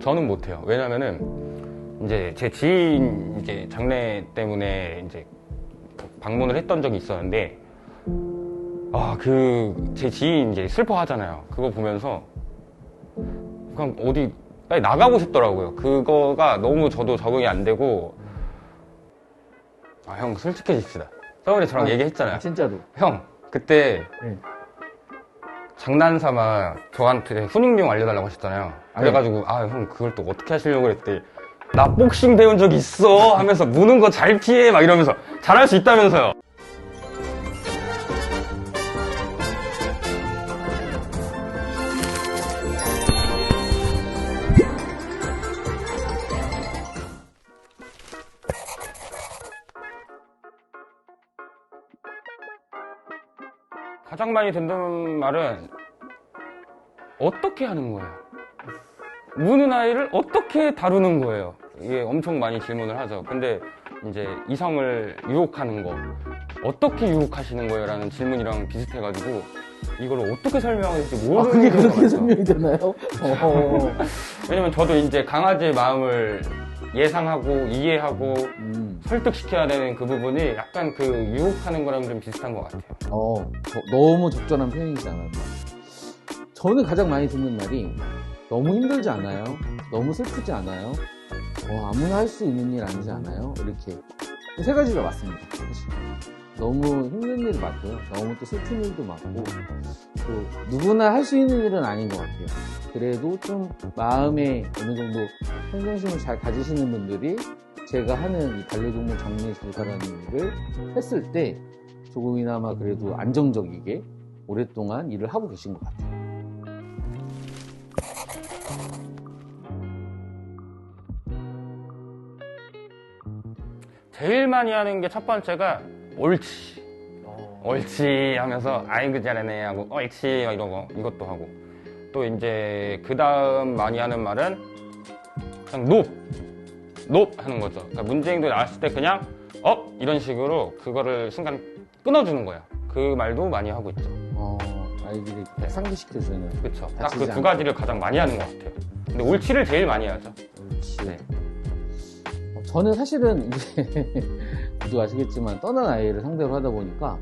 저는 못해요. 왜냐면은 이제 제 지인 이제 장례 때문에 이제 방문을 했던 적이 있었는데 제 지인 이제 슬퍼하잖아요. 그거 보면서 그냥 어디 빨리 나가고 싶더라고요. 그거가 너무 저도 적응이 안 되고. 형 솔직해집시다. 저번에 저랑 얘기했잖아요. 진짜로. 형 그때 네. 장난삼아 저한테 훈육 비용 알려달라고 하셨잖아요. 그래가지고 형 그걸 또 어떻게 하시려고 그랬더니 나 복싱 배운 적 있어 하면서 무는 거 잘 피해 막 이러면서 잘할 수 있다면서요. 가장 많이 듣는 말은 어떻게 하는 거예요? 무는 아이를 어떻게 다루는 거예요? 이게 엄청 많이 질문을 하죠. 근데 이제 이성을 유혹하는 거 어떻게 유혹하시는 거예요? 라는 질문이랑 비슷해가지고 이걸 어떻게 설명해야 될지 모르는 그게 경우가 그렇게 많죠. 설명이 되나요? 왜냐면 저도 이제 강아지의 마음을 예상하고 이해하고 설득시켜야 되는 그 부분이 약간 그 유혹하는 거랑 좀 비슷한 것 같아요. 너무 적절한 표현이지 않았나. 저는 가장 많이 듣는 말이 너무 힘들지 않아요? 너무 슬프지 않아요? 아무나 할 수 있는 일 아니지 않아요? 이렇게 세 가지가 맞습니다. 사실 너무 힘든 일이 맞고요. 너무 또 슬픈 일도 맞고 또 누구나 할 수 있는 일은 아닌 것 같아요. 그래도 좀 마음에 어느 정도 평정심을 잘 가지시는 분들이 제가 하는 이 반려동물 장례 조사라는 일을 했을 때 조금이나마 그래도 안정적이게 오랫동안 일을 하고 계신 것 같아요. 제일 많이 하는 게 첫 번째가 옳지 옳지 하면서 아이고 잘하네 하고 옳지 막 이러고 이것도 하고 또 이제 그 다음 많이 하는 말은 그냥 높 하는 거죠. 그러니까 문제행동이 나왔을 때 그냥 이런 식으로 그거를 순간 끊어주는 거야. 그 말도 많이 하고 있죠. 아이들이 상기시켜주는. 그렇죠. 딱 그 두 가지를 가장 많이 하는 것 같아요. 근데 옳지를 제일 많이 하죠. 옳지. 네. 저는 사실은 이제 모두 아시겠지만 떠난 아이를 상대로 하다 보니까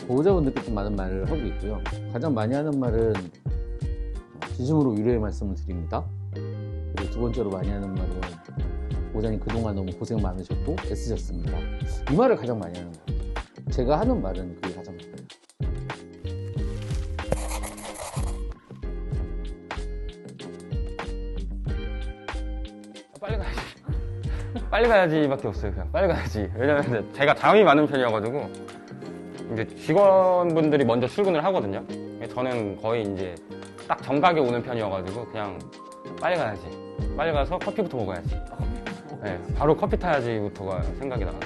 보호자분들께 좀 많은 말을 하고 있고요. 가장 많이 하는 말은 진심으로 위로의 말씀을 드립니다. 그리고 두 번째로 많이 하는 말은 보호자님 그동안 너무 고생 많으셨고 애쓰셨습니다. 이 말을 가장 많이 하는 거예요. 제가 하는 말은 그게 가장 많아요. 빨리 가야지밖에 없어요. 그냥 빨리 가야지. 왜냐면 제가 잠이 많은 편이어가지고 이제 직원분들이 먼저 출근을 하거든요. 저는 거의 이제 딱 정각에 오는 편이어가지고 그냥 빨리 가야지. 빨리 가서 커피부터 먹어야지. 네, 바로 커피 타야지부터가 생각이 나서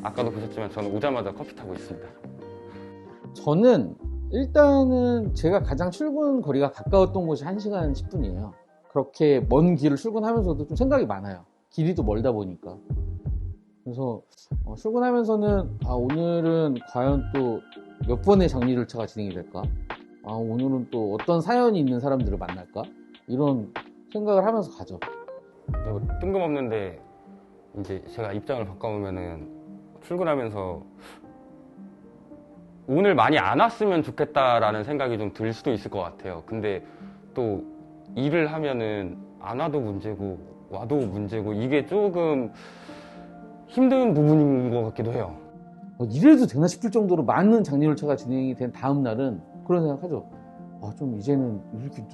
아까도 보셨지만 저는 오자마자 커피 타고 있습니다. 저는 일단은 제가 가장 출근 거리가 가까웠던 곳이 1시간 10분이에요. 그렇게 먼 길을 출근하면서도 좀 생각이 많아요. 길이 또 멀다 보니까. 그래서 출근하면서는 오늘은 과연 또 몇 번의 장례 절차가 진행이 될까? 오늘은 또 어떤 사연이 있는 사람들을 만날까? 이런 생각을 하면서 가죠. 뜬금없는데 이제 제가 입장을 바꿔보면은 출근하면서 오늘 많이 안 왔으면 좋겠다라는 생각이 좀 들 수도 있을 것 같아요. 근데 또 일을 하면은 안 와도 문제고 와도 문제고 이게 조금 힘든 부분인 것 같기도 해요. 이래도 되나 싶을 정도로 많은 장례 절차가 진행이 된 다음 날은 그런 생각하죠. 좀 이제는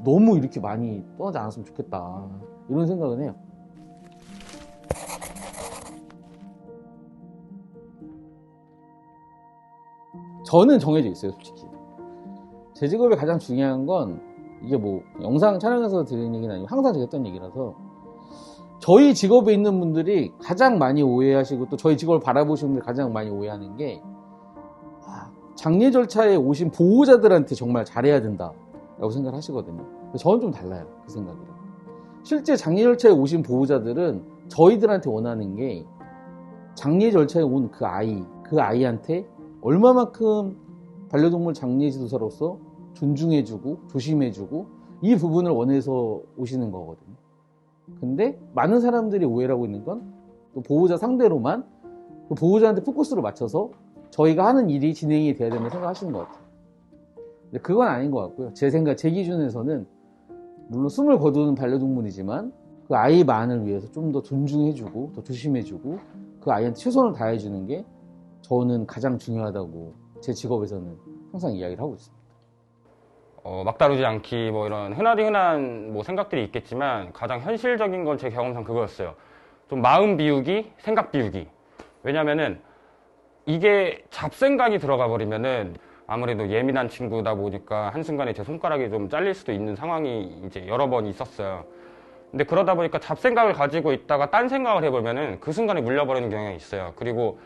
너무 이렇게 많이 떠나지 않았으면 좋겠다. 이런 생각은 해요. 저는 정해져 있어요, 솔직히. 제 직업에 가장 중요한 건 이게 뭐 영상 촬영해서 드리는 얘기는 아니고 항상 제가 했던 얘기라서 저희 직업에 있는 분들이 가장 많이 오해하시고 또 저희 직업을 바라보시는 분들이 가장 많이 오해하는 게 장례 절차에 오신 보호자들한테 정말 잘해야 된다라고 생각을 하시거든요. 저는 좀 달라요, 그 생각이랑. 실제 장례 절차에 오신 보호자들은 저희들한테 원하는 게 장례 절차에 온 그 아이한테 얼마만큼 반려동물 장례 지도사로서 존중해주고 조심해주고 이 부분을 원해서 오시는 거거든요. 근데 많은 사람들이 오해를 하고 있는 건 또 보호자 상대로만 그 보호자한테 포커스를 맞춰서 저희가 하는 일이 진행이 돼야 된다고 생각하시는 것 같아요. 근데 그건 아닌 것 같고요. 제 기준에서는 물론 숨을 거두는 반려동물이지만 그 아이만을 위해서 좀 더 존중해주고 더 조심해주고 그 아이한테 최선을 다해주는 게 저는 가장 중요하다고 제 직업에서는 항상 이야기를 하고 있습니다. 막다르지 않기 뭐 이런 흔한 뭐 생각들이 있겠지만 가장 현실적인 건 제 경험상 그거였어요. 좀 마음 비우기, 생각 비우기. 왜냐면은 이게 잡생각이 들어가 버리면은 아무래도 예민한 친구다 보니까 한순간에 제 손가락이 좀 잘릴 수도 있는 상황이 이제 여러 번 있었어요. 근데 그러다 보니까 잡생각을 가지고 있다가 딴 생각을 해보면은 그 순간에 물려버리는 경향이 있어요. 그리고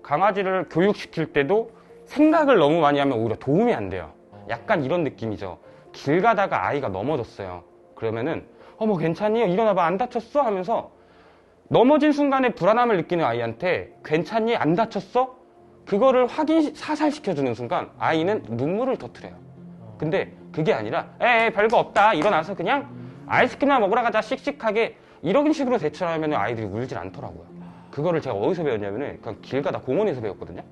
강아지를 교육시킬 때도 생각을 너무 많이 하면 오히려 도움이 안 돼요. 약간 이런 느낌이죠. 길 가다가 아이가 넘어졌어요. 그러면은 뭐 괜찮니? 일어나봐, 안 다쳤어? 하면서 넘어진 순간에 불안함을 느끼는 아이한테 괜찮니? 안 다쳤어? 그거를 사살시켜주는 순간 아이는 눈물을 터뜨려요. 근데 그게 아니라 에이 별거 없다, 일어나서 그냥 아이스크림이나 먹으러 가자, 씩씩하게 이런 식으로 대처를 하면 아이들이 울질 않더라고요. 그거를 제가 어디서 배웠냐면은 그냥 길 가다 공원에서 배웠거든요.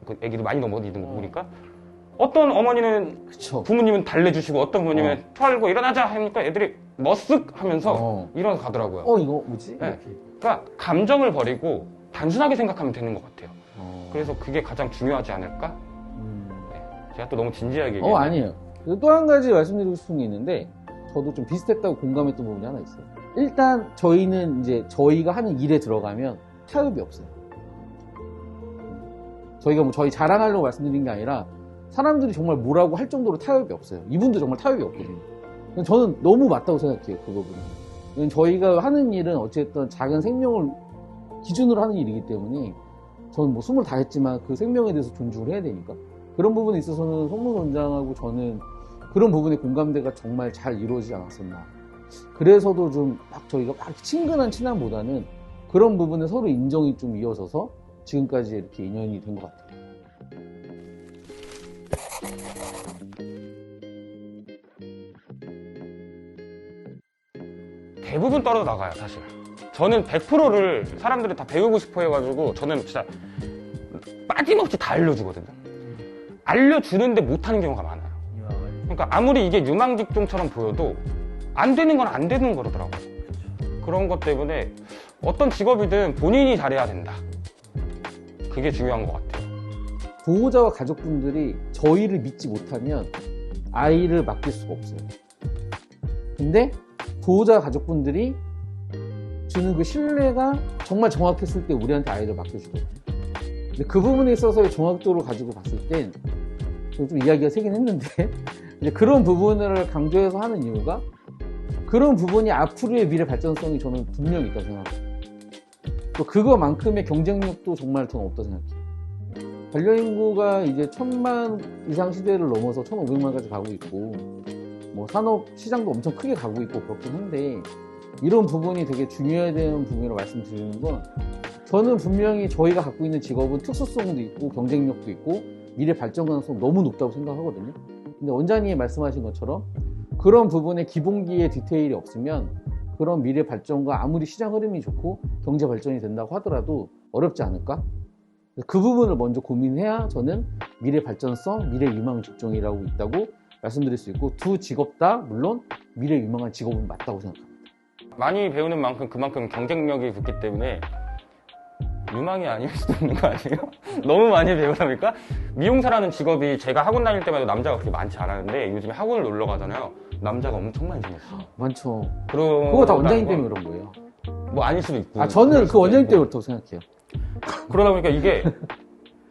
그 애기들 많이 넘어지는 거 보니까 어떤 어머니는 그쵸. 부모님은 달래주시고 어떤 부모님은 털고 일어나자 하니까 애들이 머쓱 하면서 일어나서 가더라고요. 이거 뭐지? 네. 이렇게. 그러니까 감정을 버리고 단순하게 생각하면 되는 것 같아요. 그래서 그게 가장 중요하지 않을까? 네. 제가 또 너무 진지하게 얘기해요. 아니에요. 또 한 가지 말씀드리고 싶은 게 있는데 저도 좀 비슷했다고 공감했던 부분이 하나 있어요. 일단 저희는 이제 저희가 하는 일에 들어가면 타협이 없어요. 저희가 뭐 저희 자랑하려고 말씀드린 게 아니라 사람들이 정말 뭐라고 할 정도로 타협이 없어요. 이분도 정말 타협이 없거든요. 저는 너무 맞다고 생각해요, 그 부분은. 저희가 하는 일은 어쨌든 작은 생명을 기준으로 하는 일이기 때문에 저는 뭐 숨을 다했지만 그 생명에 대해서 존중을 해야 되니까 그런 부분에 있어서는 송문 원장하고 저는 그런 부분의 공감대가 정말 잘 이루어지지 않았었나. 그래서도 좀 막 저희가 막 친근한 친함보다는 그런 부분에 서로 인정이 좀 이어져서 지금까지 이렇게 인연이 된 것 같아요. 대부분 떨어져 나가요, 사실. 저는 100%를 사람들이 다 배우고 싶어 해가지고 저는 진짜 빠짐없이 다 알려주거든요. 알려주는데 못하는 경우가 많아요. 그러니까 아무리 이게 유망직종처럼 보여도 안 되는 건 안 되는 거라더라고요. 그런 것 때문에 어떤 직업이든 본인이 잘해야 된다. 그게 중요한 것 같아요. 보호자와 가족분들이 저희를 믿지 못하면 아이를 맡길 수가 없어요. 근데 보호자 가족분들이 주는 그 신뢰가 정말 정확했을 때 우리한테 아이를 맡겨주거든요. 근데 그 부분에 있어서의 정확도를 가지고 봤을 땐 좀 이야기가 세긴 했는데 이제 그런 부분을 강조해서 하는 이유가 그런 부분이 앞으로의 미래 발전성이 저는 분명히 있다고 생각해요. 또 그거만큼의 경쟁력도 정말 저는 없다고 생각해요. 반려인구가 이제 1000만 이상 시대를 넘어서 1500만까지 가고 있고 뭐 산업 시장도 엄청 크게 가고 있고 그렇긴 한데 이런 부분이 되게 중요해야 되는 부분이라고 말씀드리는 건 저는 분명히 저희가 갖고 있는 직업은 특수성도 있고 경쟁력도 있고 미래 발전 가능성 너무 높다고 생각하거든요. 근데 원장님이 말씀하신 것처럼 그런 부분에 기본기의 디테일이 없으면 그런 미래 발전과 아무리 시장 흐름이 좋고 경제 발전이 된다고 하더라도 어렵지 않을까? 그 부분을 먼저 고민해야 저는 미래 발전성, 미래 유망 직종이라고 있다고 말씀드릴 수 있고 두 직업 다 물론 미래 유망한 직업은 맞다고 생각합니다. 많이 배우는 만큼 그만큼 경쟁력이 붙기 때문에 유망이 아닐 수도 있는 거 아니에요? 너무 많이 배우다 보니까 미용사라는 직업이 제가 학원 다닐 때만 해도 남자가 그렇게 많지 않았는데 요즘에 학원을 놀러 가잖아요. 남자가 엄청 많이 생겼어. 많죠. 그거 그거 다 원장님 때문에 그런 거예요. 뭐 아닐 수도 있고. 저는 그 원장님 때문에 그렇다고 생각해요. 그러다 보니까 이게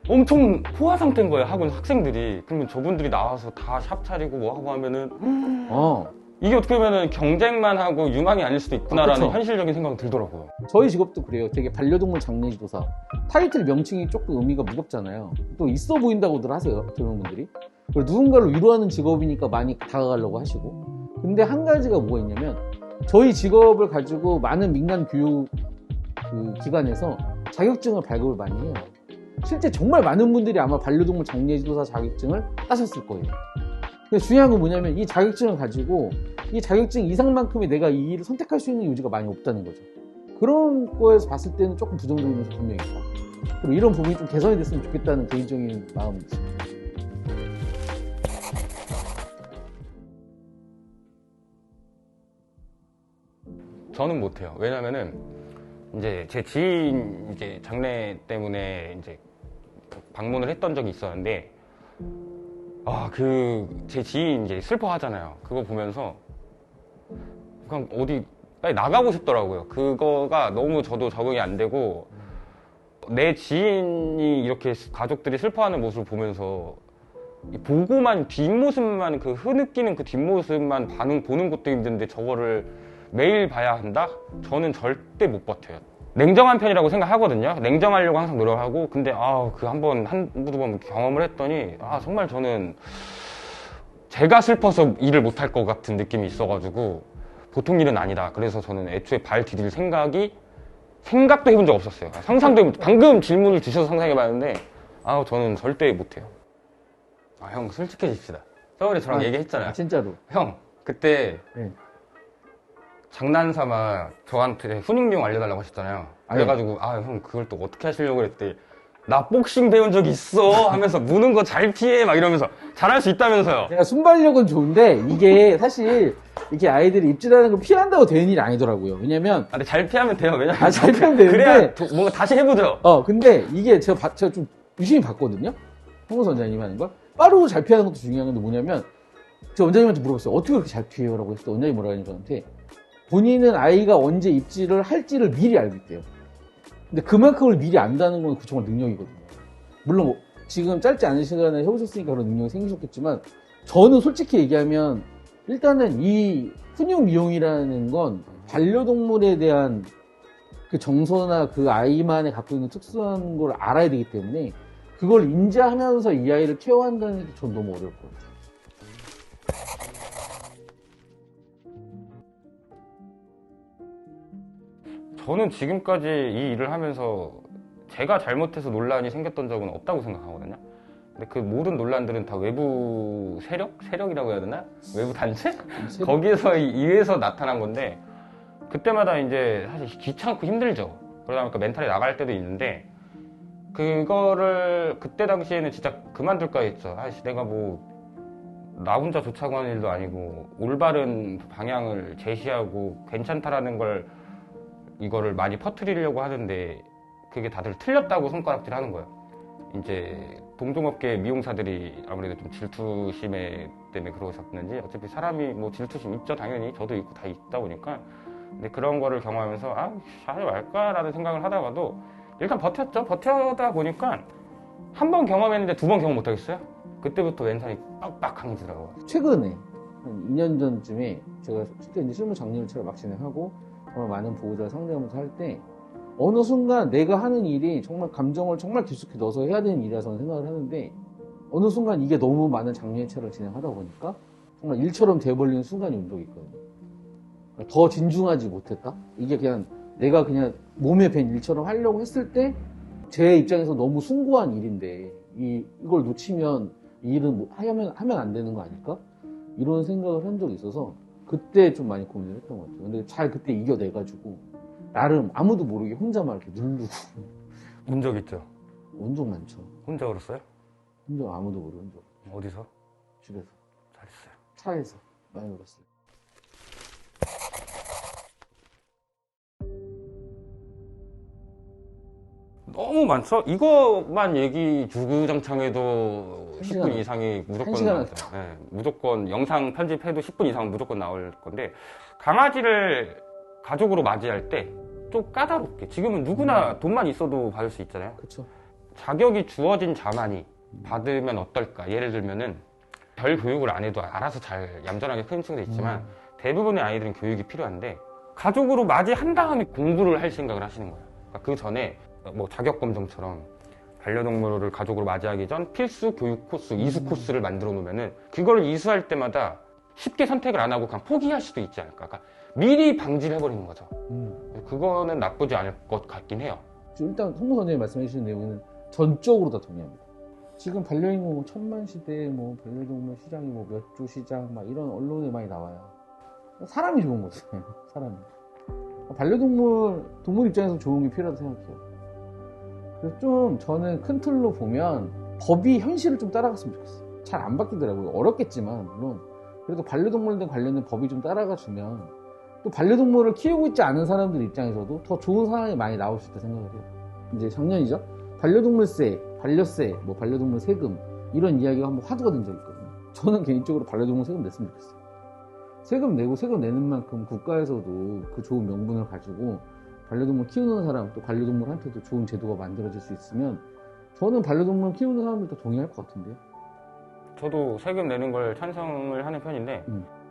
엄청 포화 상태인 거예요, 학원 학생들이. 그러면 저분들이 나와서 다 샵 차리고 뭐 하고 하면은 이게 어떻게 보면은 경쟁만 하고 유망이 아닐 수도 있구나라는 그쵸. 현실적인 생각이 들더라고요. 저희 직업도 그래요. 되게 반려동물 장례지도사. 타이틀 명칭이 조금 의미가 무겁잖아요. 또 있어 보인다고들 하세요, 젊은 분들이. 그리고 누군가를 위로하는 직업이니까 많이 다가가려고 하시고. 근데 한 가지가 뭐가 있냐면 저희 직업을 가지고 많은 민간 교육 기관에서 자격증을 발급을 많이 해요. 실제 정말 많은 분들이 아마 반려동물 장례지도사 자격증을 따셨을 거예요. 근데 중요한 건 뭐냐면 이 자격증을 가지고 이 자격증 이상만큼의 내가 이 일을 선택할 수 있는 여지가 많이 없다는 거죠. 그런 거에서 봤을 때는 조금 부정적인 요소 분명히 있다. 그리고 이런 부분이 좀 개선이 됐으면 좋겠다는 개인적인 마음이 있습니다. 저는 못해요. 왜냐면은 이제 제 지인 이제 장래 때문에 이제 방문을 했던 적이 있었는데 제 지인 이제 슬퍼하잖아요. 그거 보면서 그냥 어디 빨리 나가고 싶더라고요. 그거가 너무 저도 적응이 안 되고 내 지인이 이렇게 가족들이 슬퍼하는 모습을 보면서 보고만 뒷모습만 그 흐느끼는 그 뒷모습만 보는 것도 힘든데 저거를 매일 봐야 한다? 저는 절대 못 버텨요. 냉정한 편이라고 생각하거든요. 냉정하려고 항상 노력하고 근데 한두 번 경험을 했더니 정말 저는 제가 슬퍼서 일을 못 할 것 같은 느낌이 있어가지고 보통 일은 아니다. 그래서 저는 애초에 발 디딜 생각도 해본 적 없었어요. 방금 질문을 주셔서 상상해봤는데 저는 절대 못해요. 형 솔직해집시다. 저번에 저랑 얘기했잖아요. 진짜로. 형 그때 네. 장난삼아 저한테 훈육용 알려달라고 하셨잖아요. 그래가지고 형 그걸 또 어떻게 하시려고 그랬더니 나 복싱 배운 적 있어 하면서 무는 거 잘 피해 막 이러면서 잘할 수 있다면서요. 제가 순발력은 좋은데 이게 사실 이렇게 아이들이 입질하는 걸 피한다고 되는 일이 아니더라고요. 왜냐면 근데 잘 피하면 돼요. 왜냐면 잘 피하면 되는데 그래야 뭔가 다시 해보죠. 근데 이게 제가 좀 유심히 봤거든요. 홍보선 원장님이 하는 걸 빠르고 잘 피하는 것도 중요한 건데 뭐냐면 제가 원장님한테 물어봤어요. 어떻게 그렇게 잘 피해요? 라고 했을 때 원장님이 뭐라고 하냐면 저한테 본인은 아이가 언제 입질을 할지를 미리 알고 있대요. 근데 그만큼을 미리 안다는 건 정말 능력이거든요. 물론 지금 짧지 않은 시간에 해보셨으니까 그런 능력이 생기셨겠지만 저는 솔직히 얘기하면 일단은 이 훈육 미용이라는 건 반려동물에 대한 그 정서나 그 아이만의 갖고 있는 특수한 걸 알아야 되기 때문에 그걸 인지하면서 이 아이를 케어한다는 게 전 너무 어려울 것 같아요. 저는 지금까지 이 일을 하면서 제가 잘못해서 논란이 생겼던 적은 없다고 생각하거든요. 근데 그 모든 논란들은 다 외부 세력이라고 해야 되나? 외부 단체? 거기에서 의해서 나타난 건데 그때마다 이제 사실 귀찮고 힘들죠. 그러다 보니까 멘탈이 나갈 때도 있는데 그거를 그때 당시에는 진짜 그만둘까 했죠. 내가 나 혼자 조차고 하는 일도 아니고 올바른 방향을 제시하고 괜찮다라는 걸 이거를 많이 퍼뜨리려고 하는데 그게 다들 틀렸다고 손가락질 하는 거예요. 이제 동종업계 미용사들이 아무래도 좀 질투심에 때문에 그러셨는지 어차피 사람이 질투심 있죠. 당연히 저도 있고 다 있다 보니까 근데 그런 거를 경험하면서 하지 말까라는 생각을 하다가도 일단 버텼죠. 버텨다 보니까 한 번 경험했는데 두 번 경험 못 하겠어요. 그때부터 멘탈이 빡빡 강해지더라고요. 최근에 한 2년 전쯤에 제가 실제 이제 실무 장님을 처럼 막 진행하고 많은 보호자를 상대하면서 할 때 어느 순간 내가 하는 일이 정말 감정을 정말 깊숙이 넣어서 해야 되는 일이라 저는 생각을 하는데 어느 순간 이게 너무 많은 장례체를 진행하다 보니까 정말 일처럼 돼버리는 순간이 온 적이 있거든요. 더 진중하지 못했다? 이게 그냥 내가 그냥 몸에 밴 일처럼 하려고 했을 때 제 입장에서 너무 숭고한 일인데 이걸 놓치면 이 일은 하면 안 되는 거 아닐까? 이런 생각을 한 적이 있어서 그때 좀 많이 고민을 했던 것 같아요. 근데 잘 그때 이겨내가지고 나름 아무도 모르게 혼자만 이렇게 누르고 운 적 있죠? 온적 많죠. 혼자 울었어요? 혼자 아무도 모르는 적. 어디서? 집에서. 잘했어요. 차에서 많이 울었어요. 너무 많죠? 이것만 얘기 주구장창해도 10분 시간. 이상이 무조건 1시간 나오죠. 네, 무조건 영상 편집해도 10분 이상은 무조건 나올 건데 강아지를 가족으로 맞이할 때 좀 까다롭게 지금은 누구나 돈만 있어도 받을 수 있잖아요. 그렇죠. 자격이 주어진 자만이 받으면 어떨까? 예를 들면은 별 교육을 안 해도 알아서 잘 얌전하게 크는 친구도 있지만 대부분의 아이들은 교육이 필요한데 가족으로 맞이한 다음에 공부를 할 생각을 하시는 거예요. 그러니까 그 전에 자격검정처럼 반려동물을 가족으로 맞이하기 전 필수 교육 코스, 이수 코스를 만들어 놓으면은 그걸 이수할 때마다 쉽게 선택을 안 하고 그냥 포기할 수도 있지 않을까. 그러니까 미리 방지를 해버리는 거죠. 그거는 나쁘지 않을 것 같긴 해요. 일단 홍보 선생님이 말씀해 주신 내용은 전적으로 다 동의합니다. 지금 반려인공 뭐 천만 시대, 뭐 반려동물 시장이 뭐 몇 조 시장, 막 이런 언론에 많이 나와요. 사람이 좋은 거지, 사람이. 동물 입장에서 좋은 게 필요하다고 생각해요. 그래서 좀 저는 큰 틀로 보면 법이 현실을 좀 따라갔으면 좋겠어요. 잘 안 바뀌더라고요. 어렵겠지만, 물론. 그래도 반려동물들 관련된 법이 좀 따라가 주면 또 반려동물을 키우고 있지 않은 사람들 입장에서도 더 좋은 상황이 많이 나올 수 있다 생각을 해요. 이제 작년이죠. 반려동물세, 반려세, 뭐 반려동물 세금 이런 이야기가 한번 화두가 된 적이 있거든요. 저는 개인적으로 반려동물 세금 냈으면 좋겠어요. 세금 내고 세금 내는 만큼 국가에서도 그 좋은 명분을 가지고 반려동물 키우는 사람 또 반려동물한테도 좋은 제도가 만들어질 수 있으면 저는 반려동물 키우는 사람들도 동의할 것 같은데요. 저도 세금 내는 걸 찬성을 하는 편인데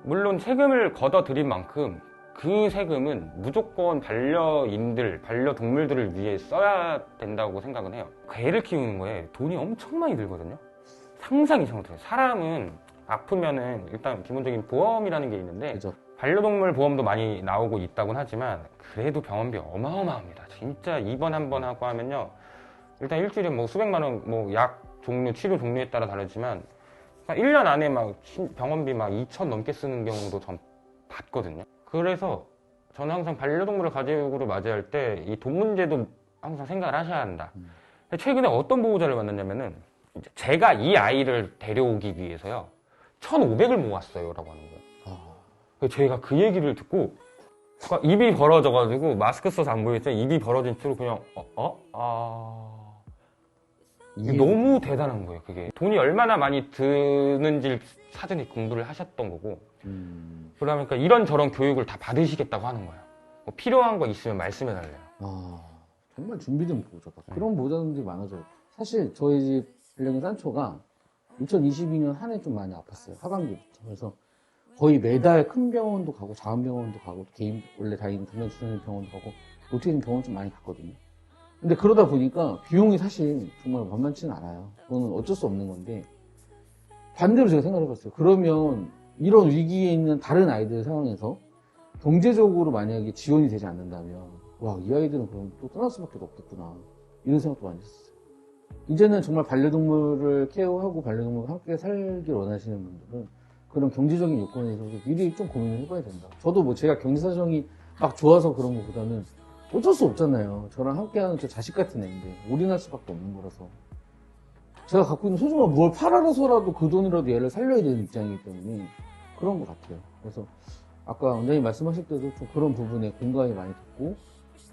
물론 세금을 걷어들인 만큼 그 세금은 무조건 반려인들, 반려동물들을 위해 써야 된다고 생각은 해요. 개를 키우는 거에 돈이 엄청 많이 들거든요. 상상 이상으로 들어요. 사람은 아프면은 일단 기본적인 보험이라는 게 있는데 그죠? 반려동물 보험도 많이 나오고 있다곤 하지만 그래도 병원비 어마어마합니다. 진짜 입원 한 번 하고 하면요. 일단 일주일에 뭐 수백만 원, 뭐 약 종류, 치료 종류에 따라 다르지만 1년 안에 막 병원비 막 2천 넘게 쓰는 경우도 전 봤거든요. 그래서 저는 항상 반려동물을 가족으로 맞이할 때 이 돈 문제도 항상 생각을 하셔야 한다. 최근에 어떤 보호자를 만났냐면은 이제 제가 이 아이를 데려오기 위해서요 1,500을 모았어요 라고 하는 거예요. 그래서 제가 그 얘기를 듣고 입이 벌어져가지고 마스크 써서 안 보이겠지만 입이 벌어진 채로 그냥 이게 너무 대단한 거예요. 그게 돈이 얼마나 많이 드는지 사전에 공부를 하셨던 거고 그러니까 이런저런 교육을 다 받으시겠다고 하는 거예요. 뭐 필요한 거 있으면 말씀해 달래요. 정말 준비된 보호자다. 그런 보호자들이 많아져요. 사실 저희 집 반려견 산초가 2022년 한 해 좀 많이 아팠어요. 하반기부터. 그래서 거의 매달 큰 병원도 가고 자원병원도 가고 개인 원래 다니는 금연치료하는 병원도 가고 노트리는 병원 좀 많이 갔거든요. 근데 그러다 보니까 비용이 사실 정말 만만치는 않아요. 그거는 어쩔 수 없는 건데 반대로 제가 생각을 해봤어요. 그러면 이런 위기에 있는 다른 아이들 상황에서 경제적으로 만약에 지원이 되지 않는다면 와, 이 아이들은 그럼 또 떠날 수밖에 없겠구나 이런 생각도 많이 했었어요. 이제는 정말 반려동물을 케어하고 반려동물과 함께 살길 원하시는 분들은 그런 경제적인 요건에서도 미리 좀 고민을 해봐야 된다. 저도 뭐 제가 경제 사정이 막 좋아서 그런 것보다는 어쩔 수 없잖아요. 저랑 함께하는 저 자식 같은 애인데 올인할 수밖에 없는 거라서 제가 갖고 있는 소중한 뭘 팔아서라도 그 돈이라도 얘를 살려야 되는 입장이기 때문에 그런 것 같아요. 그래서 아까 원장님 말씀하실 때도 좀 그런 부분에 공감이 많이 됐고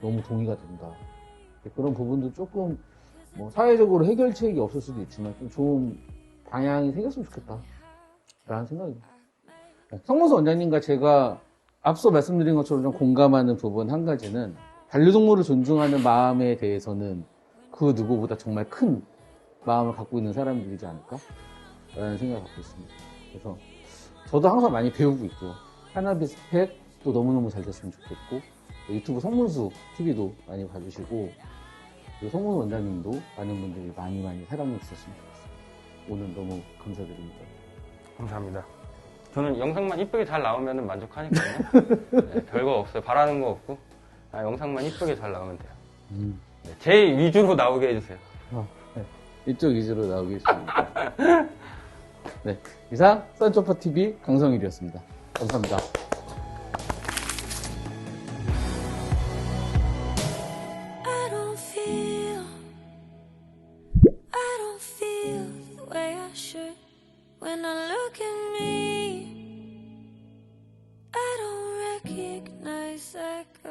너무 동의가 된다. 그런 부분도 조금 뭐 사회적으로 해결책이 없을 수도 있지만 좀 좋은 방향이 생겼으면 좋겠다 라는 생각입니다. 성문서 원장님과 제가 앞서 말씀드린 것처럼 좀 공감하는 부분 한 가지는 반려동물을 존중하는 마음에 대해서는 그 누구보다 정말 큰 마음을 갖고 있는 사람들이지 않을까? 라는 생각을 갖고 있습니다. 그래서 저도 항상 많이 배우고 있고요. 하나비스 펫도 너무너무 잘 됐으면 좋겠고 유튜브 성문수 TV도 많이 봐주시고 그리고 성문수 원장님도 많은 분들이 많이 사랑해 주셨으면 좋겠습니다. 오늘 너무 감사드립니다. 감사합니다. 저는 영상만 이쁘게 잘 나오면 만족하니까요. 네, 별거 없어요. 바라는 거 없고 영상만 이쁘게 잘 나오면 돼요. 네, 제 위주로 나오게 해주세요. 네, 이쪽 위주로 나오겠습니다. 네, 이상 산초파TV 강성일이었습니다. 감사합니다. When I look at me, I don't recognize that guy.